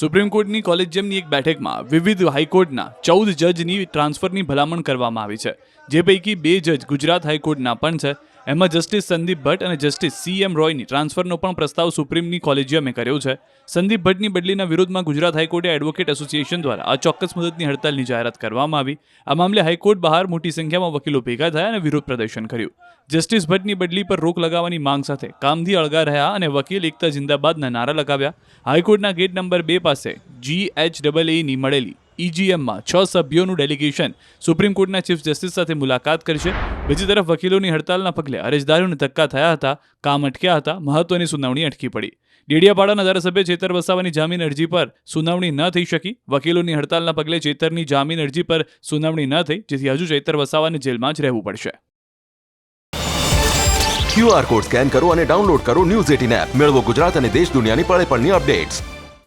Supreme કોર્ટની કોલેજિયમની એક બેઠકમાં વિવિધ હાઈકોર્ટના 14 જજની ટ્રાન્સફરની ભલામણ કરવામાં આવી છે, જે પૈકી 2 જજ ગુજરાત હાઈકોર્ટના પણ છે. એમાં જસ્ટિસ સંદીપ ભટ્ટ અને જસ્ટિસ CM રોયની ટ્રાન્સફરનો પણ પ્રસ્તાવ સુપ્રીમની કોલેજિયમે કર્યો છે. સંદીપ ભટ્ટની બદલીના વિરોધમાં ગુજરાત હાઈકોર્ટે એડવોકેટ એસોસિએશન દ્વારા અચોક્કસ મુદતની હડતાલની જાહેરાત કરવામાં આવી. આ મામલે હાઈકોર્ટ બહાર મોટી સંખ્યામાં વકીલો ભેગા થયા અને વિરોધ પ્રદર્શન કર્યું. જસ્ટિસ ભટ્ટની બદલી પર રોક લગાવવાની માંગ સાથે કામથી અળગા રહ્યા અને વકીલ એકતા જિંદાબાદના નારા લગાવ્યા. હાઈકોર્ટના ગેટ નંબર 2 પાસે GHAAની મળેલી EGMમાં 6 સભ્યોનું ડેલિગેશન સુપ્રીમ કોર્ટના ચીફ જસ્ટિસ સાથે મુલાકાત કરશે. બીજી તરફ વકીલોની હડતાલના પગલે અરજદારોને ધક્કા થયા હતા, કામ અટક્યા હતા, મહત્વની સુનાવણી અટકી પડી. ડેડિયાપાડાના ધારાસભ્ય ચેતર વસાવાની જામીન અરજી પર સુનાવણી ન થઈ શકી. વકીલોની હડતાલના પગલે ચેતરની જામીન અરજી પર સુનાવણી ન થઈ, જેથી હજુ ચેતર વસાવાને જેલમાં જ રહેવું પડશે. QR કોડ સ્કેન કરો અને ડાઉનલોડ કરો ન્યૂઝ 18 એપ. મેળવો ગુજરાત અને દેશ દુનિયાની પળે પળની અપડેટ્સ.